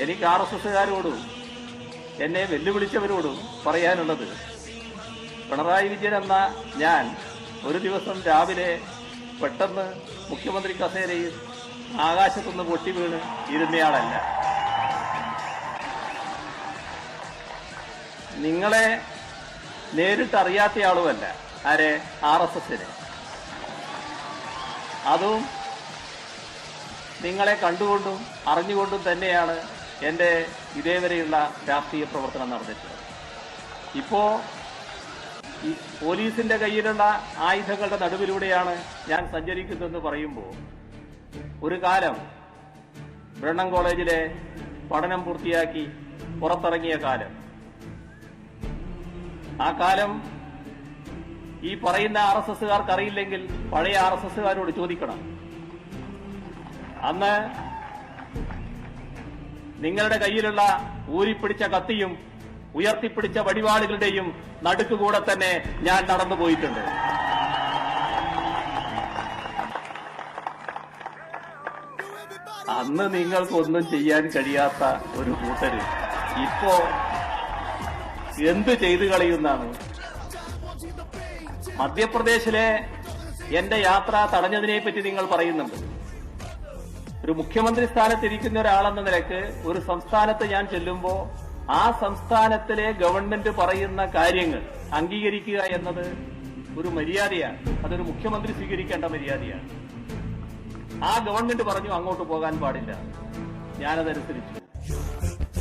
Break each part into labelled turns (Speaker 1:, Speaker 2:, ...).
Speaker 1: എനിക്ക് RSSകാരോടും എന്നെ വെല്ലുവിളിച്ചവരോടും പറയാനുള്ളത്, പിണറായി വിജയൻ എന്ന ഞാൻ ഒരു ദിവസം രാവിലെ പെട്ടെന്ന് മുഖ്യമന്ത്രി കസേരയിൽ ആകാശത്തുനിന്ന് പൊട്ടി വീണ് ഇരുന്നയാളല്ല. നിങ്ങളെ നേരിട്ട് അറിയാത്തയാളുമല്ല. ആരെ? RSSനെ. അതും നിങ്ങളെ കണ്ടുകൊണ്ടും അറിഞ്ഞുകൊണ്ടും തന്നെയാണ് എന്റെ ഇതേവരെയുള്ള രാഷ്ട്രീയ പ്രവർത്തനം നടന്നിട്ടുള്ളത്. ഇപ്പോ ഈ പോലീസിന്റെ കയ്യിലുള്ള ആയുധങ്ങളുടെ നടുവിലൂടെയാണ് ഞാൻ സഞ്ചരിക്കുന്നതെന്ന് പറയുമ്പോൾ, ഒരു കാലം ബ്രണ്ണൻ കോളേജിലെ പഠനം പൂർത്തിയാക്കി പുറത്തിറങ്ങിയ കാലം, ആ കാലം ഈ പറയുന്ന RSSകാർക്ക് അറിയില്ലെങ്കിൽ പഴയ RSSകാരോട് ചോദിക്കണം. അന്ന് നിങ്ങളുടെ കയ്യിലുള്ള ഊരിപ്പിടിച്ച കത്തിയും ഉയർത്തിപ്പിടിച്ച വടിവാളുകളുടെയും നടുക്കുകൂടെ തന്നെ ഞാൻ നടന്നുപോയിട്ടുണ്ട്. അന്ന് നിങ്ങൾക്കൊന്നും ചെയ്യാൻ കഴിയാത്ത ഒരു കൂട്ടര് ഇപ്പോ എന്ത് ചെയ്തു കളയുന്നാണ്? മധ്യപ്രദേശിലെ എന്റെ യാത്ര തടഞ്ഞതിനെപ്പറ്റി നിങ്ങൾ പറയുന്നുണ്ട്. ഒരു മുഖ്യമന്ത്രി സ്ഥാനത്തിരിക്കുന്ന ഒരാളെന്ന നിലക്ക് ഒരു സംസ്ഥാനത്ത് ഞാൻ ചെല്ലുമ്പോ ആ സംസ്ഥാനത്തിലെ ഗവൺമെന്റ് പറയുന്ന കാര്യങ്ങൾ അംഗീകരിക്കുക എന്നത് ഒരു മര്യാദയാണ്. അതൊരു മുഖ്യമന്ത്രി സ്വീകരിക്കേണ്ട മര്യാദയാണ്. ആ ഗവൺമെന്റ് പറഞ്ഞു അങ്ങോട്ട് പോകാൻ പാടില്ല, ഞാനതനുസരിച്ചു.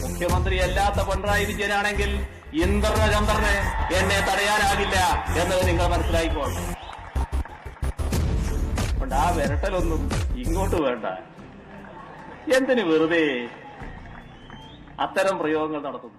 Speaker 1: മുഖ്യമന്ത്രി അല്ലാത്ത പിണറായി വിജയനാണെങ്കിൽ ഇന്ദ്രചന്ദ്രന് എന്നെ തടയാനാകില്ല എന്നത് നിങ്ങൾ മനസ്സിലായിക്കോളണം. അതുകൊണ്ട് ആ വിരട്ടലൊന്നും ഇങ്ങോട്ട് വേണ്ട. എന്തിന് വെറുതെ അത്തരം പ്രയോഗങ്ങൾ നടത്തുന്നു?